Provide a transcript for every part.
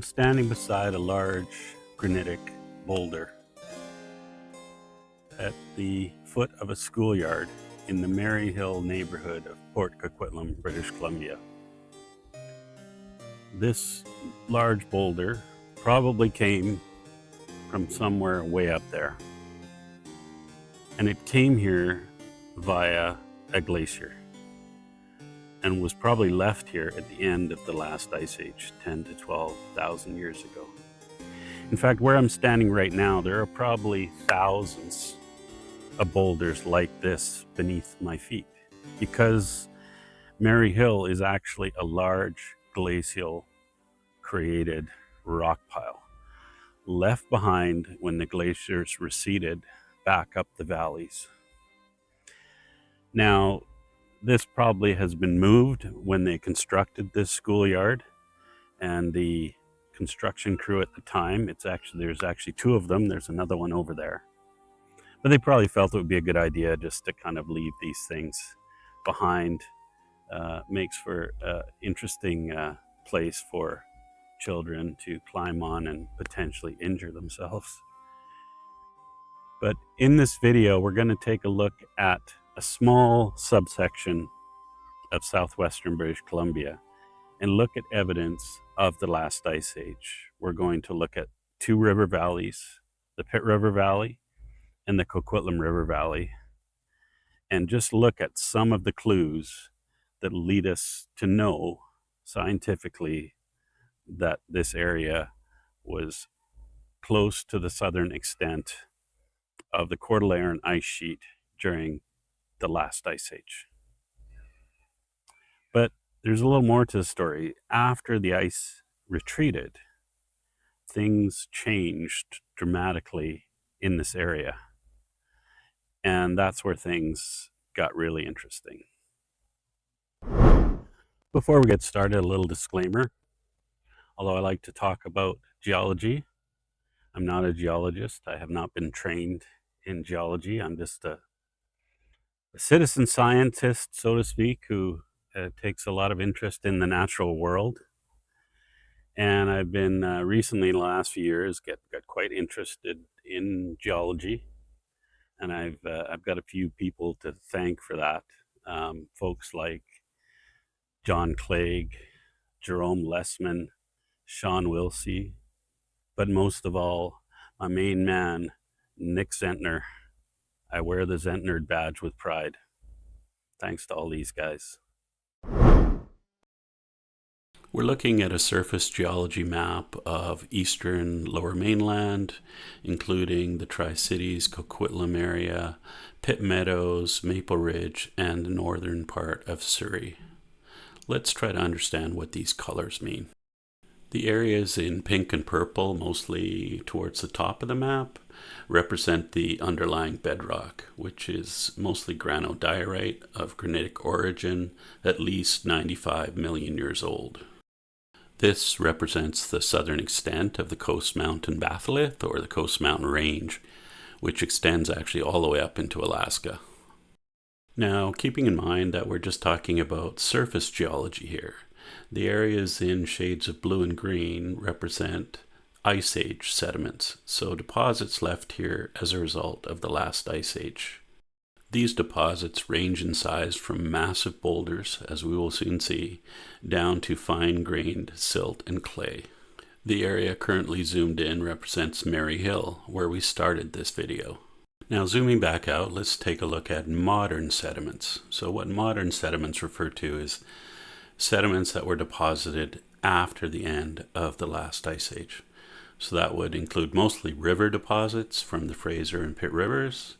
standing beside a large granitic boulder at the foot of a schoolyard in the Maryhill neighbourhood of Port Coquitlam, British Columbia. This large boulder probably came from somewhere way up there, and it came here via a glacier and was probably left here at the end of the last ice age, 10 to 12,000 years ago. In fact, where I'm standing right now, there are probably thousands of boulders like this beneath my feet, because Maryhill is actually a large glacial created rock pile left behind when the glaciers receded back up the valleys. Now, this probably has been moved when they constructed this schoolyard, and the construction crew at the time, there's actually two of them, there's another one over there. But they probably felt it would be a good idea just to kind of leave these things behind. Makes for an interesting place for children to climb on and potentially injure themselves. But in this video, we're going to take a look at a small subsection of southwestern British Columbia and look at evidence of the last ice age. We're going to look at two river valleys, the Pitt River Valley and the Coquitlam River Valley, and just look at some of the clues that lead us to know scientifically that this area was close to the southern extent of the Cordilleran ice sheet during the last ice age. But there's a little more to the story. After the ice retreated, things changed dramatically in this area. And that's where things got really interesting. Before we get started, a little disclaimer. Although I like to talk about geology, I'm not a geologist. I have not been trained in geology. I'm just a citizen scientist, so to speak, who takes a lot of interest in the natural world. And I've been recently, in the last few years, got quite interested in geology. And I've got a few people to thank for that. Folks like John Clague, Jerome Lesseman, Sean Wilsey, but most of all, my main man, Nick Zentner. I wear the Zentner badge with pride. Thanks to all these guys. We're looking at a surface geology map of eastern Lower Mainland, including the Tri-Cities, Coquitlam area, Pitt Meadows, Maple Ridge, and the northern part of Surrey. Let's try to understand what these colors mean. The areas in pink and purple, mostly towards the top of the map, represent the underlying bedrock, which is mostly granodiorite of granitic origin, at least 95 million years old. This represents the southern extent of the Coast Mountain batholith, or the Coast Mountain Range, which extends actually all the way up into Alaska. Now, keeping in mind that we're just talking about surface geology here, the areas in shades of blue and green represent ice age sediments, so deposits left here as a result of the last ice age. These deposits range in size from massive boulders, as we will soon see, down to fine-grained silt and clay. The area currently zoomed in represents Maryhill, where we started this video. Now, zooming back out, let's take a look at modern sediments. So what modern sediments refer to is sediments that were deposited after the end of the last ice age. So that would include mostly river deposits from the Fraser and Pitt rivers,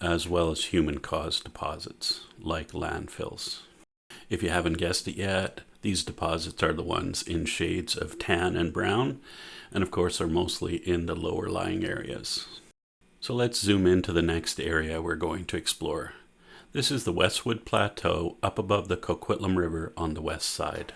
as well as human-caused deposits like landfills. If you haven't guessed it yet, these deposits are the ones in shades of tan and brown, and of course are mostly in the lower lying areas. So let's zoom into the next area we're going to explore. This is the Westwood Plateau up above the Coquitlam River on the west side.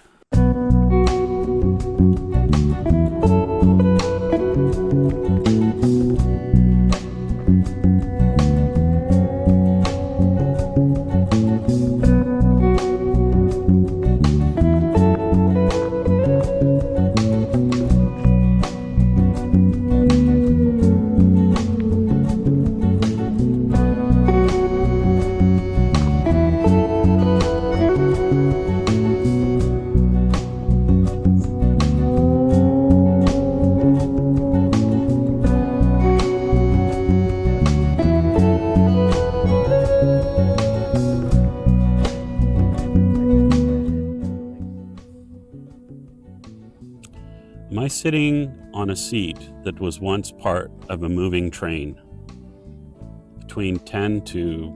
Am I sitting on a seat that was once part of a moving train? Between 10 to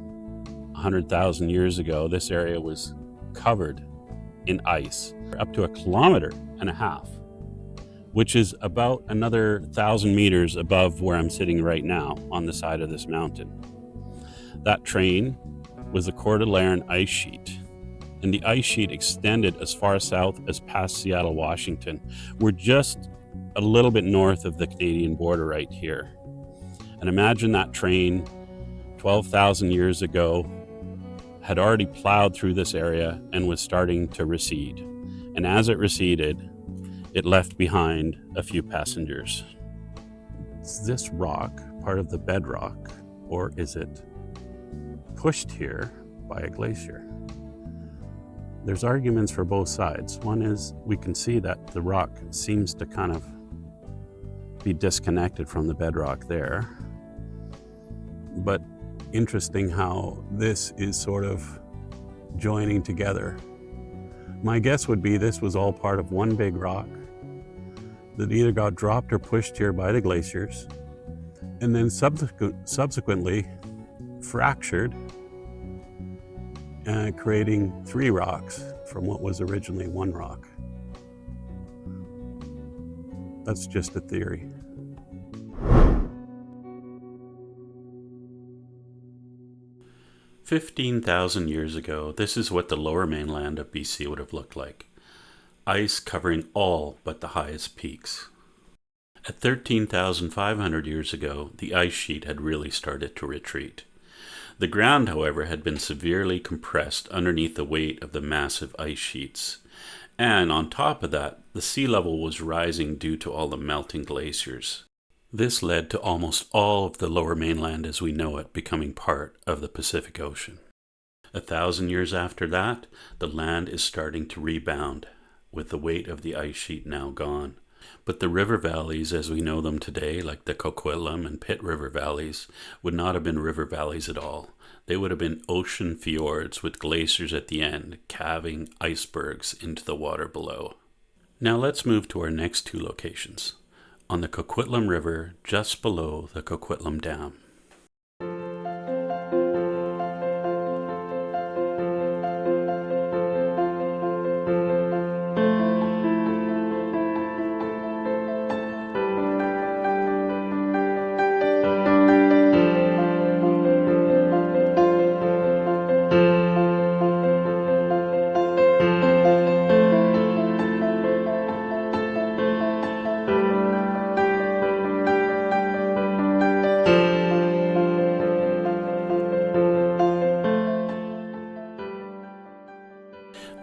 100,000 years ago, this area was covered in ice, up to 1.5 kilometers, which is about another 1,000 meters above where I'm sitting right now on the side of this mountain. That train was the Cordilleran ice sheet, and the ice sheet extended as far south as past Seattle, Washington. We're just a little bit north of the Canadian border right here. And imagine that train 12,000 years ago had already plowed through this area and was starting to recede. And as it receded, it left behind a few passengers. Is this rock part of the bedrock, or is it pushed here by a glacier? There's arguments for both sides. One is we can see that the rock seems to kind of be disconnected from the bedrock there. But interesting how this is sort of joining together. My guess would be this was all part of one big rock that either got dropped or pushed here by the glaciers, and then subsequently fractured, creating 3 rocks from what was originally 1 rock. That's just a theory. "15,000 years ago, this is what the lower mainland of BC would have looked like. Ice covering all but the highest peaks. At 13,500 years ago, the ice sheet had really started to retreat. The ground, however, had been severely compressed underneath the weight of the massive ice sheets. And on top of that, the sea level was rising due to all the melting glaciers. This led to almost all of the lower mainland as we know it becoming part of the Pacific Ocean. 1,000 years after that, the land is starting to rebound, with the weight of the ice sheet now gone. But the river valleys as we know them today, like the Coquitlam and Pitt river valleys, would not have been river valleys at all. They would have been ocean fjords with glaciers at the end, calving icebergs into the water below. Now let's move to our next 2 locations. On the Coquitlam River, just below the Coquitlam Dam.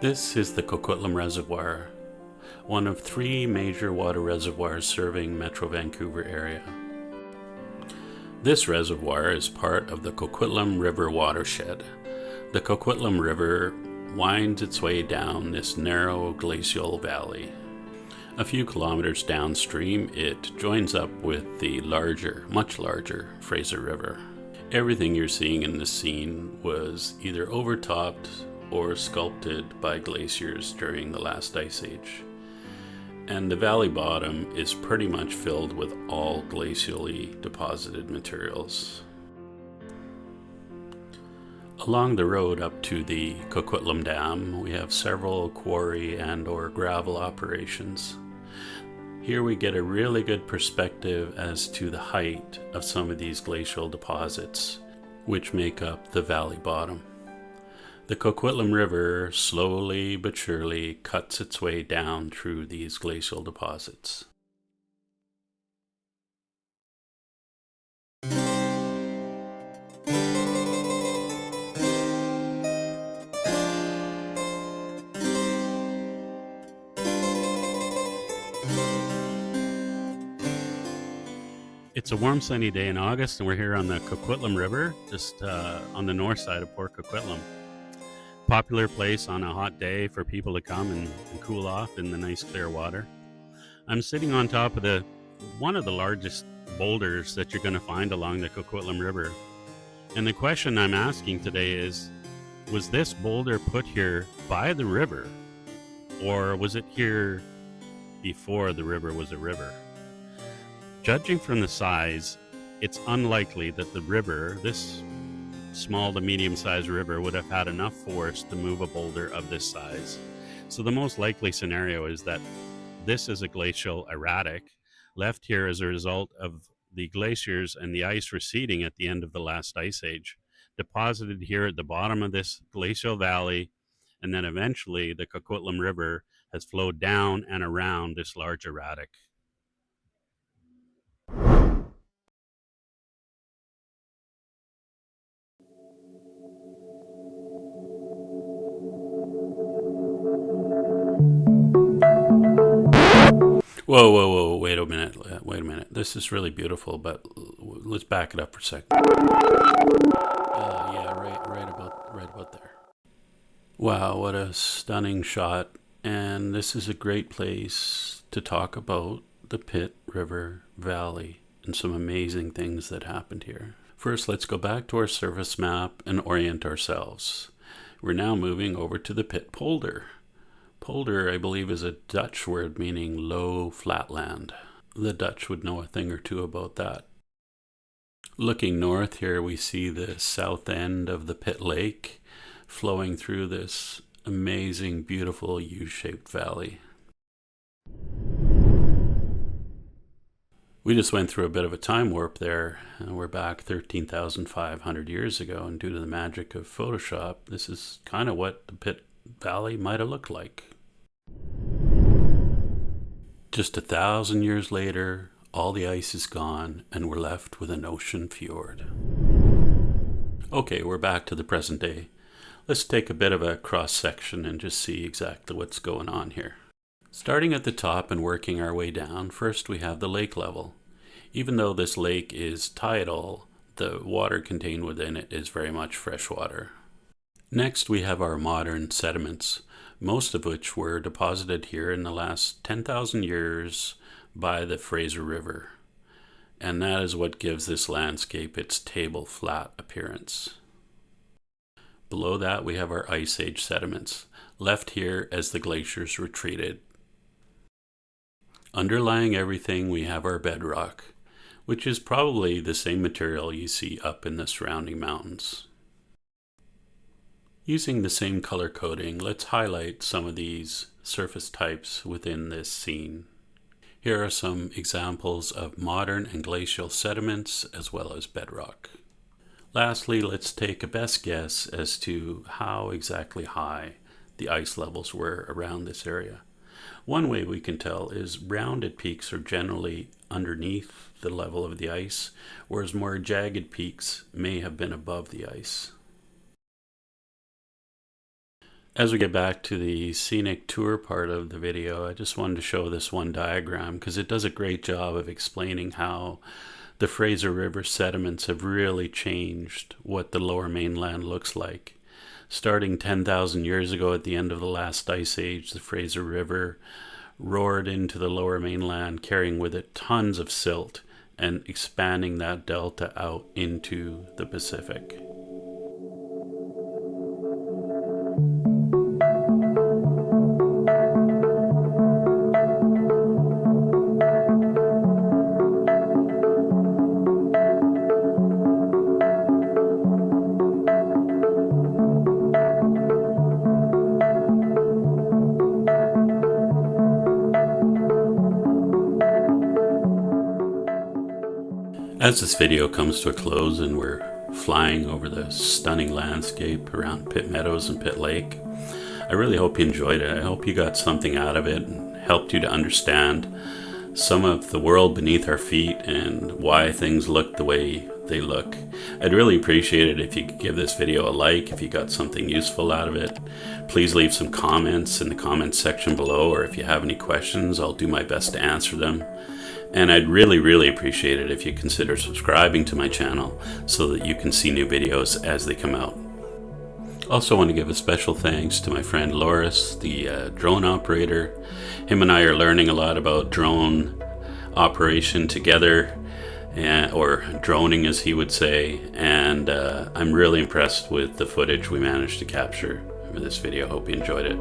This is the Coquitlam Reservoir, one of 3 major water reservoirs serving Metro Vancouver area. This reservoir is part of the Coquitlam River watershed. The Coquitlam River winds its way down this narrow glacial valley. A few kilometers downstream, it joins up with the much larger Fraser River. Everything you're seeing in this scene was either overtopped or sculpted by glaciers during the last ice age. And the valley bottom is pretty much filled with all glacially deposited materials. Along the road up to the Coquitlam Dam, we have several quarry and or gravel operations. Here we get a really good perspective as to the height of some of these glacial deposits, which make up the valley bottom. The Coquitlam River slowly but surely cuts its way down through these glacial deposits. It's a warm sunny day in August and we're here on the Coquitlam River, just on the north side of Port Coquitlam. Popular place on a hot day for people to come and cool off in the nice clear water. I'm sitting on top of one of the largest boulders that you're going to find along the Coquitlam River. And the question I'm asking today is, was this boulder put here by the river, or was it here before the river was a river. Judging from the size, it's unlikely that the river, this small to medium-sized river, would have had enough force to move a boulder of this size. So the most likely scenario is that this is a glacial erratic, left here as a result of the glaciers and the ice receding at the end of the last ice age, deposited here at the bottom of this glacial valley, and then eventually the Coquitlam River has flowed down and around this large erratic. Whoa, wait a minute. This is really beautiful, but let's back it up for a second. Right about there. Wow, what a stunning shot. And this is a great place to talk about the Pitt River Valley and some amazing things that happened here. First, let's go back to our surface map and orient ourselves. We're now moving over to the Pitt polder. Polder, I believe, is a Dutch word meaning low flatland. The Dutch would know a thing or two about that. Looking north here, we see the south end of the Pitt Lake flowing through this amazing, beautiful U-shaped valley. We just went through a bit of a time warp there, and we're back 13,500 years ago, and due to the magic of Photoshop, this is kind of what the Pitt Valley might have looked like. Just 1,000 years later, all the ice is gone and we're left with an ocean fjord. Okay, we're back to the present day. Let's take a bit of a cross section and just see exactly what's going on here. Starting at the top and working our way down, first we have the lake level. Even though this lake is tidal, the water contained within it is very much fresh water. Next, we have our modern sediments, most of which were deposited here in the last 10,000 years by the Fraser River. And that is what gives this landscape its table flat appearance. Below that, we have our Ice Age sediments, left here as the glaciers retreated. Underlying everything, we have our bedrock, which is probably the same material you see up in the surrounding mountains. Using the same color coding, let's highlight some of these surface types within this scene. Here are some examples of modern and glacial sediments as well as bedrock. Lastly, let's take a best guess as to how exactly high the ice levels were around this area. One way we can tell is rounded peaks are generally underneath the level of the ice, whereas more jagged peaks may have been above the ice. As we get back to the scenic tour part of the video, I just wanted to show this one diagram because it does a great job of explaining how the Fraser River sediments have really changed what the lower mainland looks like. Starting 10,000 years ago at the end of the last ice age, the Fraser River roared into the lower mainland, carrying with it tons of silt and expanding that delta out into the Pacific. As this video comes to a close and we're flying over the stunning landscape around Pitt Meadows and Pitt Lake, I really hope you enjoyed it. I hope you got something out of it and helped you to understand some of the world beneath our feet and why things look the way they look. I'd really appreciate it if you could give this video a like if you got something useful out of it. Please leave some comments in the comments section below, or if you have any questions, I'll do my best to answer them. And I'd really appreciate it if you consider subscribing to my channel so that you can see new videos as they come out. Also want to give a special thanks to my friend Loris, the drone operator. Him and I are learning a lot about drone operation together, or droning as he would say, and I'm really impressed with the footage we managed to capture for this video. Hope you enjoyed it.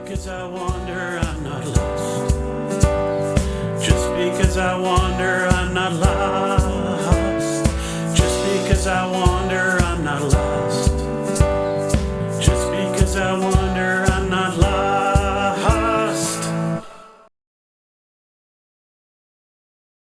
Because I wander, I'm not lost. Just because I wander,